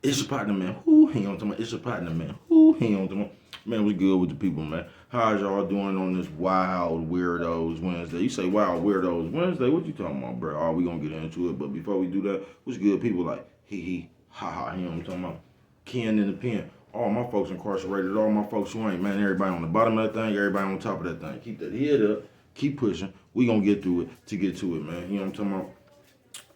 It's your partner, man. Who hang on to my? It's your partner, man. Who hang on to my? Man, we good with the people, man. How's y'all doing on this wild weirdos Wednesday? You say wild weirdos Wednesday? What you talking about, bro? Oh, we gonna get into it, but before we do that, what's good? People like ha ha. You know what I'm talking about? Ken in the pen. All my folks incarcerated. All my folks who ain't, man. Everybody on the bottom of that thing. Everybody on top of that thing. Keep that head up. Keep pushing. We gonna get through it to get to it, man. You know what I'm talking about?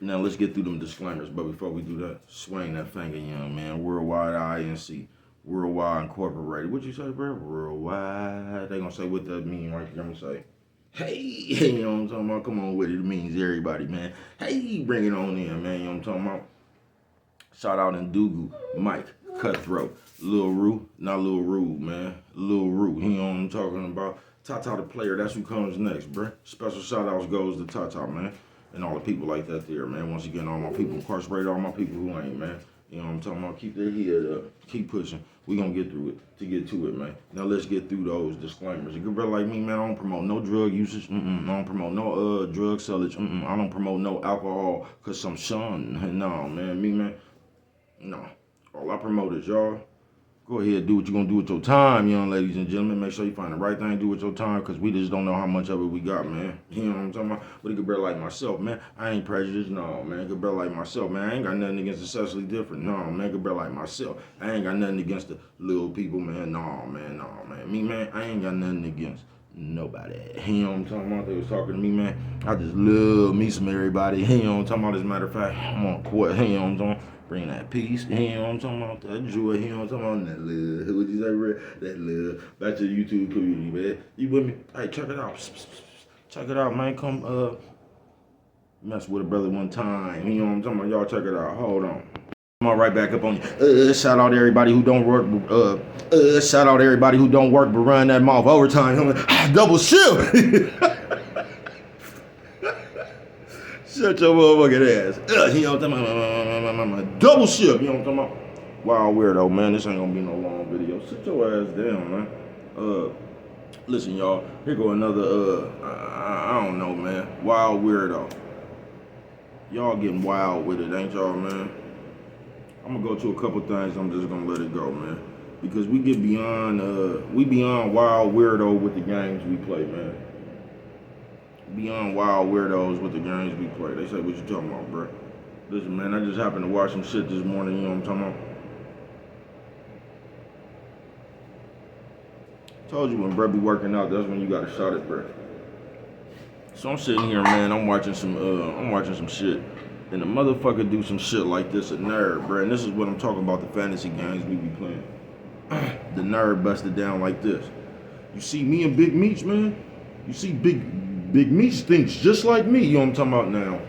Now let's get through them disclaimers, but before we do that, swing that finger, young man. Worldwide INC, Worldwide Incorporated. What you say, bro? Worldwide. They gonna say what that mean right here. I'm gonna say, hey, you know what I'm talking about? Come on with it. It means everybody, man. Hey, bring it on in, man. You know what I'm talking about? Shout out in Dugu, Mike, Cutthroat, Lil Rue, not Lil Rude, man. Lil Rue, you know what I'm talking about? Tata the player, that's who comes next, bruh. Special shout outs goes to Tata, man. And all the people like that there, man. Once again, all my people incarcerated, all my people who ain't, man. You know what I'm talking about? Keep their head up. Keep pushing. We gonna get through it to get to it, man. Now let's get through those disclaimers. A good brother like me, man, I don't promote no drug usage. I don't promote no drug sellage. I don't promote no alcohol cause some shun. No, man. Me, man. No. All I promote is y'all. Go ahead, do what you're gonna do with your time, young ladies and gentlemen. Make sure you find the right thing to do with your time, because we just don't know how much of it we got, man. You know what I'm talking about? But a good brother like myself, man, I ain't prejudiced, no, man. A good brother like myself, man, I ain't got nothing against the sexually different, no, man. A good brother like myself, I ain't got nothing against the little people, man, no, man, no, man. Me, man, I ain't got nothing against nobody. You know what I'm talking about? They was talking to me, man. I just love me some everybody. You know what I'm talking about? As a matter of fact, I'm on court. You know what I'm talking about? Bring that peace. You know what I'm talking about? That joy. You know what I'm talking about? That love. What you say, bro? That love. Back to the YouTube community, man. You with me? Hey, check it out. Check it out, man. Come mess with a brother one time. You know what I'm talking about? Y'all check it out. Hold on. Come on, right back up on you. Shout out to everybody who don't work. Shout out to everybody who don't work but run that mouth overtime. Double shift. Shut your motherfucking ass. You know what I'm talking about? Double shift. You know what I'm talking about? Wild weirdo, man. This ain't gonna be no long video. Sit your ass down, man. Listen, y'all. Here go another. I don't know, man. Wild weirdo. Y'all getting wild with it, ain't y'all, man? I'm gonna go to a couple things. I'm just gonna let it go, man, because we get beyond wild weirdo with the games we play, man. Beyond wild weirdos with the games we play. They say, what you talking about, bro? Listen, man, I just happened to watch some shit this morning. You know what I'm talking about? Told you when bro be working out, that's when you gotta shot it, bro. So I'm sitting here, man. I'm watching some shit. And the motherfucker do some shit like this, a nerd, bro. And this is what I'm talking about, the fantasy games we be playing. The nerd busted down like this. You see me and Big Meech, man? You see Big Meech thinks just like me. You know what I'm talking about now?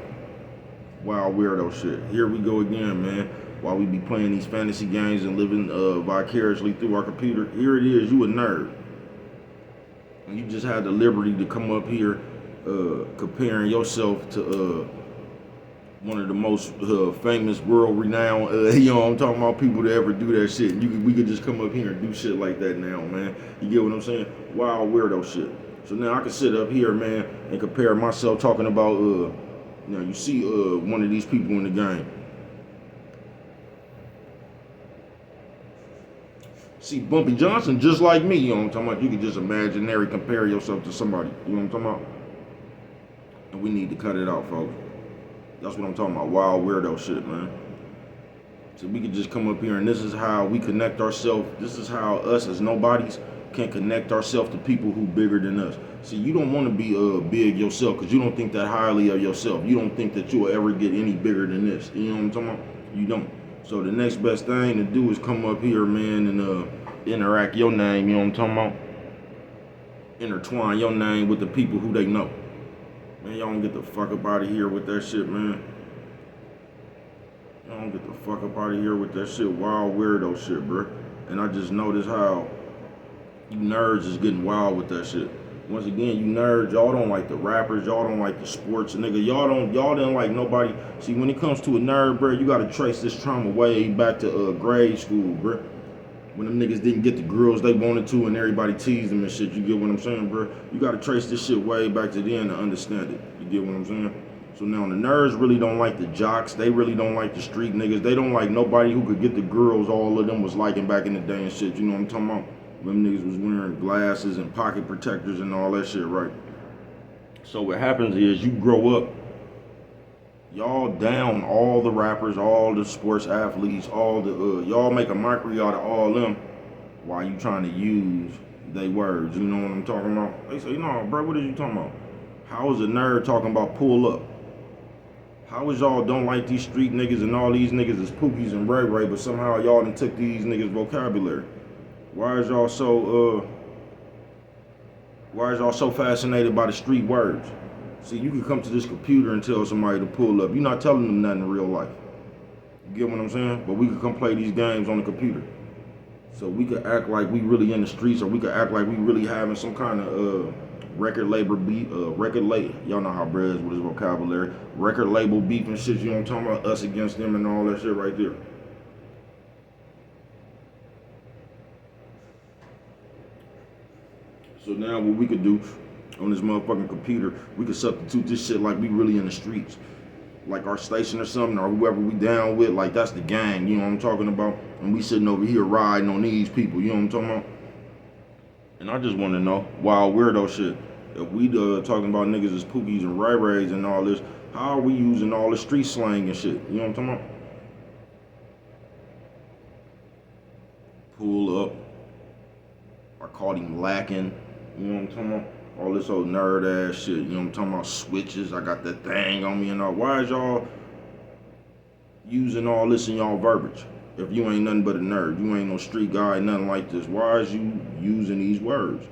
Wild weirdo shit. Here we go again, man. While we be playing these fantasy games and living vicariously through our computer, here it is, you a nerd. And you just had the liberty to come up here comparing yourself to one of the most famous, world-renowned, you know what I'm talking about, people to ever do that shit. We could just come up here and do shit like that now, man. You get what I'm saying? Wild weirdo shit. So now I can sit up here, man, and compare myself talking about, you see one of these people in the game. See Bumpy Johnson just like me, you know what I'm talking about? You can just imaginary compare yourself to somebody, you know what I'm talking about? And we need to cut it out, folks. That's what I'm talking about, wild weirdo shit, man. So we can just come up here and this is how we connect ourselves. This is how us as nobodies can connect ourselves to people who bigger than us. See, you don't want to be big yourself because you don't think that highly of yourself. You don't think that you'll ever get any bigger than this. You know what I'm talking about? You don't. So the next best thing to do is come up here, man, and interact your name, you know what I'm talking about? Intertwine your name with the people who they know. Man, y'all don't get the fuck up out of here with that shit, man. Y'all don't get the fuck up out of here with that shit, wild weirdo shit, bro. And I just noticed how you nerds is getting wild with that shit. Once again, you nerds, y'all don't like the rappers, y'all don't like the sports, nigga. Y'all didn't like nobody. See, when it comes to a nerd, bro, you gotta trace this trauma way back to grade school, bro. When them niggas didn't get the girls they wanted to and everybody teased them and shit, you get what I'm saying, bro? You gotta trace this shit way back to then to understand it. You get what I'm saying? So now the nerds really don't like the jocks. They really don't like the street niggas. They don't like nobody who could get the girls all of them was liking back in the day and shit. You know what I'm talking about? Them niggas was wearing glasses and pocket protectors and all that shit, right? So what happens is you grow up, y'all down all the rappers, all the sports athletes, all the y'all make a mockery out of all them while you trying to use they words. You know what I'm talking about? They say, no, bro, what are you talking about? How is a nerd talking about pull up? How is y'all don't like these street niggas and all these niggas is Pookies and Ray Ray, but somehow y'all done took these niggas vocabulary? Why is y'all so fascinated by the street words? See, you can come to this computer and tell somebody to pull up. You're not telling them nothing in real life. You get what I'm saying? But we can come play these games on the computer. So we could act like we really in the streets, or we could act like we really having some kind of record label beef, y'all know how Brad's with his vocabulary, record label beef and shit, you know what I'm talking about, us against them and all that shit right there. So now what we could do on this motherfucking computer, we could substitute this shit like we really in the streets. Like our station or something, or whoever we down with, like that's the gang, you know what I'm talking about? And we sitting over here riding on these people, you know what I'm talking about? And I just want to know, wild weirdo shit, if we talking about niggas as Pookies and Ray Rays and all this, how are we using all the street slang and shit? You know what I'm talking about? Pull up. I called him lacking. You know what I'm talking about? All this old nerd ass shit. You know what I'm talking about? Switches. I got that thing on me and all. Why is y'all using all this in y'all verbiage? If you ain't nothing but a nerd, you ain't no street guy, nothing like this. Why is you using these words?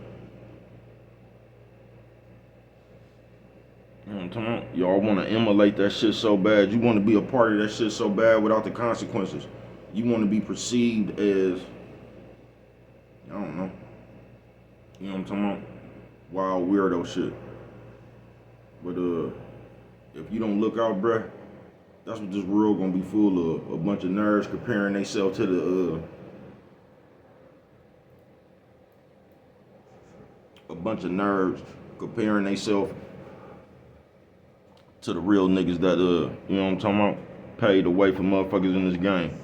You know what I'm talking about? Y'all want to emulate that shit so bad. You want to be a part of that shit so bad without the consequences. You want to be perceived as, I don't know. You know what I'm talking about? Wild weirdo shit. But if you don't look out, bruh, that's what this world gonna be full of. A bunch of nerds comparing themselves to the a bunch of nerds comparing themselves to the real niggas that you know what I'm talking about, paid away for motherfuckers in this game.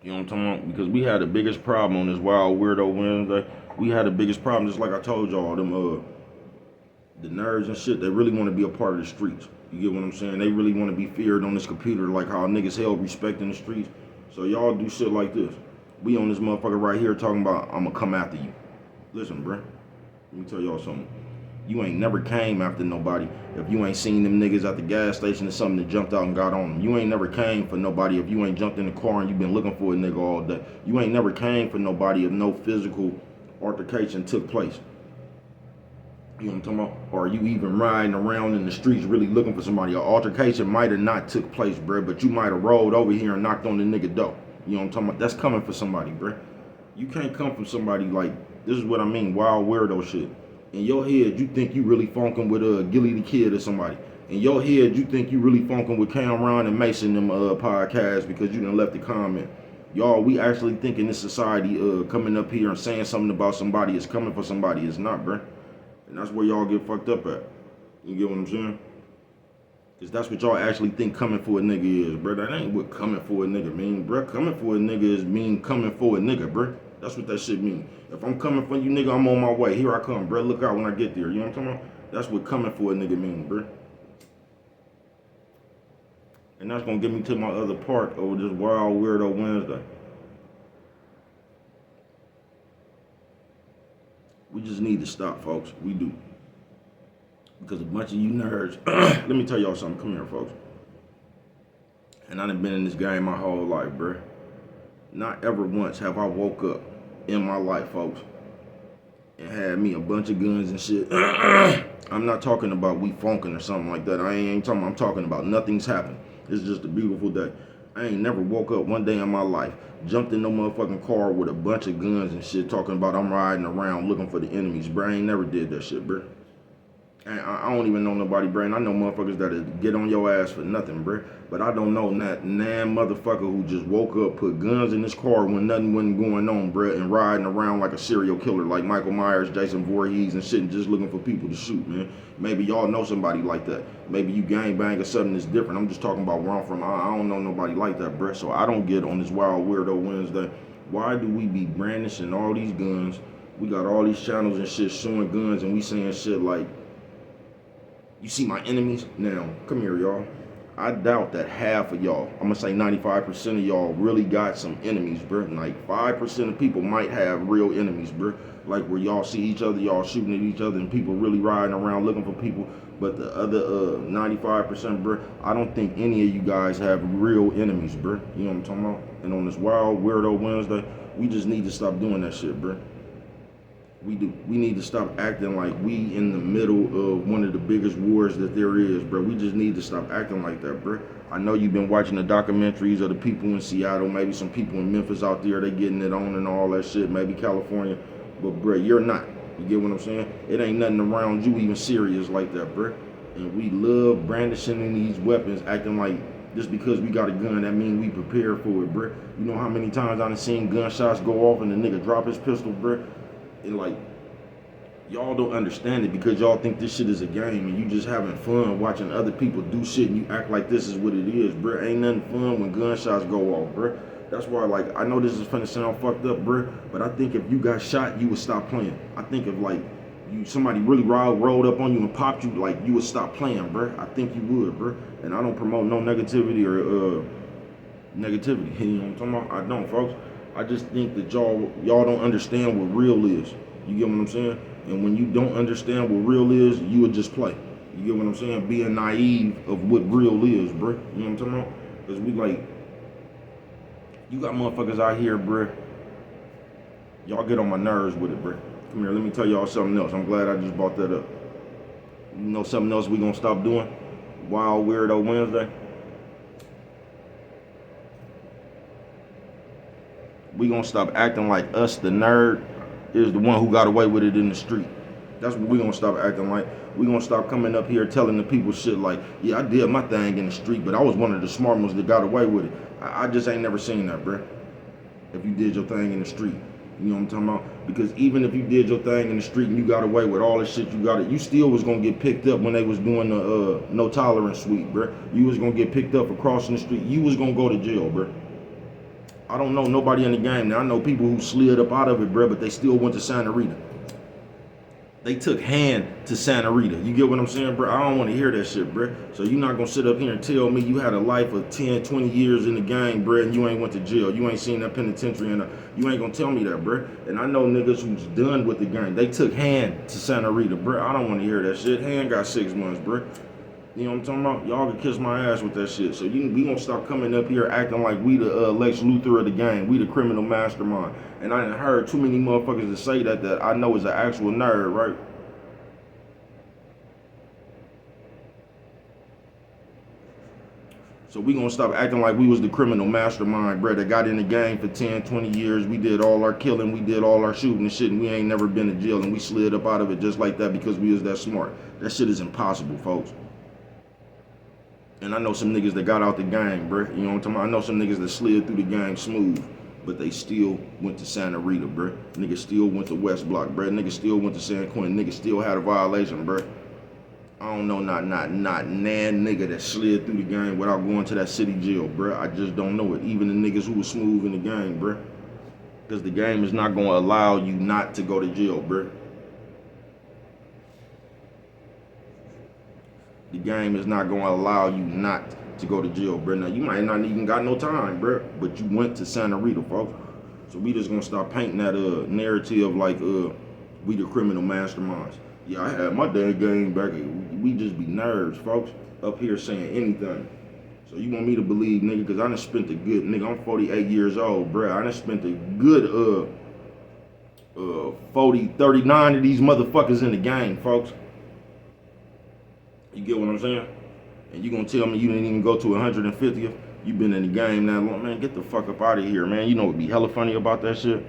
You know what I'm talking about? Because we had the biggest problem on this Wild Weirdo Wednesday. We had the biggest problem, just like I told y'all, them the nerds and shit, they really want to be a part of the streets. You get what I'm saying? They really want to be feared on this computer, like how niggas held respect in the streets. So y'all do shit like this. We on this motherfucker right here talking about, I'ma come after you. Listen, bruh, let me tell y'all something. You ain't never came after nobody if you ain't seen them niggas at the gas station or something that jumped out and got on them. You ain't never came for nobody if you ain't jumped in the car and you been looking for a nigga all day. You ain't never came for nobody if no physical altercation took place. You know what I'm talking about? Or you even riding around in the streets really looking for somebody. An altercation might have not took place, bruh, but you might have rolled over here and knocked on the nigga door. You know what I'm talking about? That's coming for somebody, bruh. You can't come from somebody like, this is what I mean, wild weirdo shit. In your head, you think you really funkin' with Gilly the Kid or somebody. In your head, you think you really funkin' with Cameron and Mason them podcasts because you done left a comment. Y'all, we actually think in this society coming up here and saying something about somebody is coming for somebody. It's not, bruh. And that's where y'all get fucked up at. You get what I'm saying? Because that's what y'all actually think coming for a nigga is, bruh. That ain't what coming for a nigga mean, bruh. Coming for a nigga is mean coming for a nigga, bruh. That's what that shit mean. If I'm coming for you, nigga, I'm on my way. Here I come, bruh. Look out when I get there. You know what I'm talking about? That's what coming for a nigga mean, bruh. And that's gonna get me to my other part over this Wild Weirdo Wednesday. We just need to stop, folks. We do. Because a bunch of you nerds, let me tell y'all something. Come here, folks. And I done been in this game my whole life, bruh. Not ever once have I woke up in my life, folks, and had me a bunch of guns and shit. I'm not talking about we funkin' or something like that. I ain't talking, I'm talking about nothing's happened. It's just a beautiful day. I ain't never woke up one day in my life, jumped in no motherfucking car with a bunch of guns and shit, talking about I'm riding around looking for the enemies, bruh. I ain't never did that shit, bruh. I don't even know nobody, bruh. And I know motherfuckers that'll get on your ass for nothing, bruh. But I don't know that motherfucker who just woke up, put guns in his car when nothing wasn't going on, bruh, and riding around like a serial killer, like Michael Myers, Jason Voorhees, and shit, and just looking for people to shoot, man. Maybe y'all know somebody like that. Maybe you gangbang or something that's different. I'm just talking about where I'm from. I don't know nobody like that, bruh. So I don't get on this Wild Weirdo Wednesday. Why do we be brandishing all these guns? We got all these channels and shit showing guns, and we saying shit like, you see my enemies? Now, come here, y'all. I doubt that half of y'all, I'm gonna say 95% of y'all really got some enemies, bro. Like 5% of people might have real enemies, bro. Like where y'all see each other, y'all shooting at each other, and people really riding around looking for people. But the other 95%, bro, I don't think any of you guys have real enemies, bro. You know what I'm talking about? And on this Wild Weirdo Wednesday, we just need to stop doing that shit, bro. We need to stop acting like we in the middle of one of the biggest wars that there is, bro. We just need to stop acting like that, bro. I know you've been watching the documentaries of the people in Seattle, maybe some people in Memphis out there, they getting it on and all that shit, maybe California, but bro, you're not. You get what I'm saying? It ain't nothing around you even serious like that, bro. And we love brandishing these weapons, acting like just because we got a gun, that mean we prepared for it, bro. You know how many times I done seen gunshots go off and the nigga drop his pistol, bro? And like, y'all don't understand it because y'all think this shit is a game and you just having fun watching other people do shit and you act like this is what it is, bro. Ain't nothing fun when gunshots go off, bro. That's why, like, I know this is finna sound fucked up, bro, but I think if you got shot, you would stop playing. I think if, like, somebody really rolled up on you and popped you, like, you would stop playing, bro. I think you would, bro. And I don't promote no negativity or negativity. You know what I'm talking about? I don't, folks. I just think that y'all don't understand what real is. You get what I'm saying? And when you don't understand what real is, you would just play. You get what I'm saying? Being naive of what real is, bro. You know what I'm talking about? Because we like, you got motherfuckers out here, bro. Y'all get on my nerves with it, bro. Come here, let me tell y'all something else. I'm glad I just brought that up. You know something else we gonna stop doing? Wild Weirdo Wednesday. We gonna stop acting like us, the nerd, is the one who got away with it in the street. That's what we gonna stop acting like. We gonna stop coming up here telling the people shit like, yeah, I did my thing in the street, but I was one of the smart ones that got away with it. I just ain't never seen that, bruh. If you did your thing in the street. You know what I'm talking about? Because even if you did your thing in the street and you got away with all the shit you got, you still was gonna get picked up when they was doing the no tolerance sweep, bruh. You was gonna get picked up for crossing the street. You was gonna go to jail, bruh. I don't know nobody in the game. Now I know people who slid up out of it, bruh, but they still went to Santa Rita. They took hand to Santa Rita. You get what I'm saying, bro? I don't want to hear that shit, bro. So you're not going to sit up here and tell me you had a life of 10, 20 years in the gang, bro, and you ain't went to jail. You ain't seen that penitentiary, and you ain't going to tell me that, bro. And I know niggas who's done with the gang. They took hand to Santa Rita, bro. I don't want to hear that shit. Hand got 6 months, bro. You know what I'm talking about? Y'all can kiss my ass with that shit. So we gonna stop coming up here acting like we the Lex Luthor of the game. We the criminal mastermind. And I done heard too many motherfuckers to say that I know is an actual nerd, right? So we gonna stop acting like we was the criminal mastermind, bro, that got in the game for 10, 20 years. We did all our killing, we did all our shooting and shit, and we ain't never been to jail, and we slid up out of it just like that because we was that smart. That shit is impossible, folks. And I know some niggas that got out the gang, bro. You know what I'm talking about? I know some niggas that slid through the gang smooth, but they still went to Santa Rita, bro. Niggas still went to West Block, bro. Niggas still went to San Quentin. Niggas still had a violation, bro. I don't know not nan nigga that slid through the gang without going to that city jail, bro. I just don't know it. Even the niggas who was smooth in the gang, bro. Because the game is not going to allow you not to go to jail, bro. The game is not going to allow you not to go to jail, bro. Now, you might not even got no time, bro, but you went to Santa Rita, folks. So we just going to start painting that narrative like we the criminal masterminds. Yeah, I had my damn game back. We just be nerds, folks, up here saying anything. So you want me to believe, nigga, because I done spent a good, nigga, I'm 48 years old, bro. I done spent a good 39 of these motherfuckers in the game, folks. You get what I'm saying? And you gonna tell me you didn't even go to 150th? You been in the game that long, man, get the fuck up out of here, man. You know what be hella funny about that shit?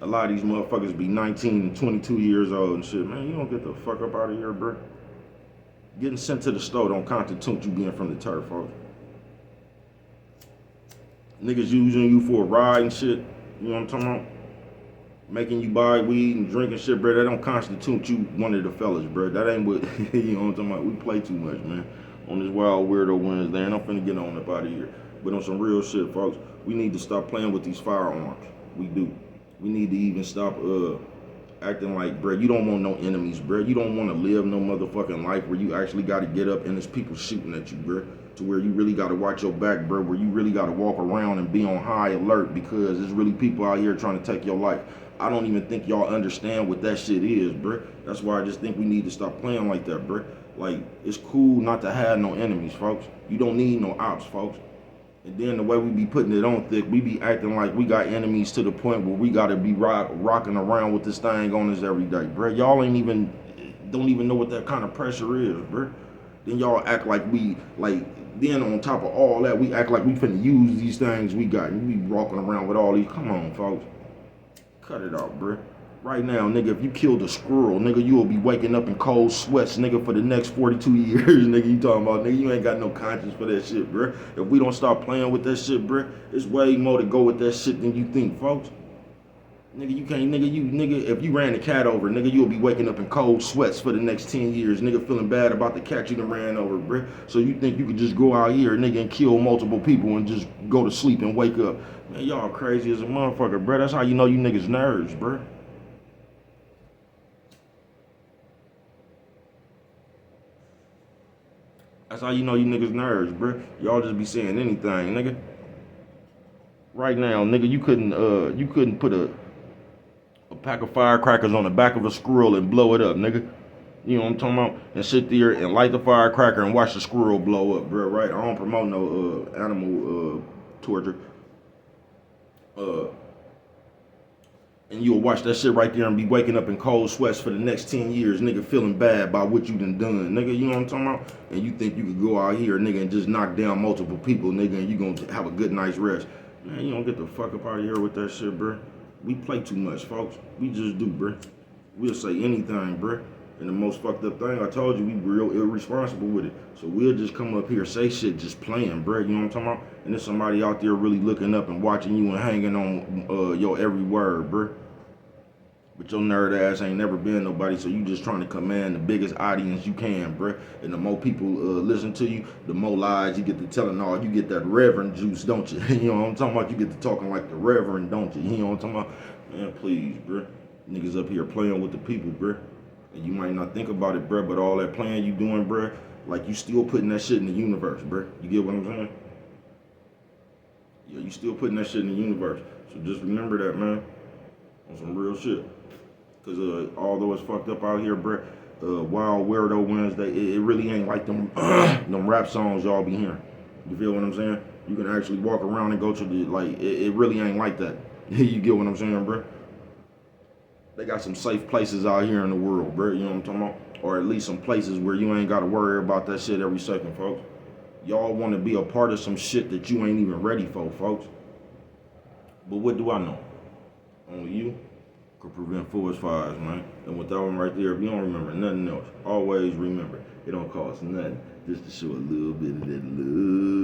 A lot of these motherfuckers be 19 and 22 years old and shit, man. You don't get the fuck up out of here, bro. Getting sent to the store don't constitute you being from the turf, folks. Niggas using you for a ride and shit. You know what I'm talking about? Making you buy weed and drinking shit, bro. That don't constitute you one of the fellas, bro. That ain't what, you know what I'm talking about? We play too much, man. On this wild weirdo Wednesday, and I'm finna get on up out of here. But on some real shit, folks, we need to stop playing with these firearms. We do. We need to even stop acting like, bro, you don't want no enemies, bro. You don't want to live no motherfucking life where you actually got to get up and there's people shooting at you, bro. To where you really got to watch your back, bro. Where you really got to walk around and be on high alert because there's really people out here trying to take your life. I don't even think y'all understand what that shit is, bro. That's why I just think we need to stop playing like that, bro. Like, it's cool not to have no enemies, folks. You don't need no ops, folks. And then the way we be putting it on thick, we be acting like we got enemies to the point where we gotta be rocking around with this thing on us every day, bro. Y'all don't even know what that kind of pressure is, bro. Then y'all act like then on top of all that, we act like we finna use these things we got. And we be walking around with all these, come on, folks. Cut it out, bro. Right now, nigga, if you killed a squirrel, nigga, you will be waking up in cold sweats, nigga, for the next 42 years, nigga. You talking about, nigga, you ain't got no conscience for that shit, bro. If we don't stop playing with that shit, bro, it's way more to go with that shit than you think, folks. Nigga, you can't, nigga, if you ran the cat over, nigga, you'll be waking up in cold sweats for the next 10 years, nigga, feeling bad about the cat you done ran over, bro. So you think you could just go out here, nigga, and kill multiple people and just go to sleep and wake up. Man, y'all crazy as a motherfucker, bro. That's how you know you niggas nerds, bro. That's how you know you niggas nerds, bro. Y'all just be saying anything, nigga. Right now, nigga, you couldn't put a pack of firecrackers on the back of a squirrel and blow it up, nigga. You know what I'm talking about? And sit there and light the firecracker and watch the squirrel blow up, bro. Right? I don't promote no animal torture. And you'll watch that shit right there and be waking up in cold sweats for the next 10 years, nigga, feeling bad about what you done, nigga, you know what I'm talking about? And you think you could go out here, nigga, and just knock down multiple people, nigga, and you gonna have a good night's rest. Man, you don't get the fuck up out of here with that shit, bro. We play too much, folks. We just do, bro. We'll say anything, bro. And the most fucked up thing, I told you, we real irresponsible with it. So we'll just come up here, say shit, just playing, bro. You know what I'm talking about? And there's somebody out there really looking up and watching you and hanging on your every word, bro. But your nerd ass ain't never been nobody, so you just trying to command the biggest audience you can, bruh. And the more people listen to you, the more lies you get to telling all. You get that reverend juice, don't you? You know what I'm talking about? You get to talking like the reverend, don't you? You know what I'm talking about? Man, please, bruh. Niggas up here playing with the people, bruh. And you might not think about it, bruh, but all that playing you doing, bruh, like you still putting that shit in the universe, bruh. You get what I'm saying? Yeah, you still putting that shit in the universe. So just remember that, man. On some real shit. Because although it's fucked up out here, bruh, Wild Weirdo Wednesday, it really ain't like them them rap songs y'all be hearing. You feel what I'm saying? You can actually walk around and go to the, like, it really ain't like that. You get what I'm saying, bruh? They got some safe places out here in the world, bruh, you know what I'm talking about? Or at least some places where you ain't got to worry about that shit every second, folks. Y'all want to be a part of some shit that you ain't even ready for, folks. But what do I know? Only you could prevent forest fires, man. And with that one right there, if you don't remember nothing else, always remember, it don't cost nothing just to show a little bit of that love.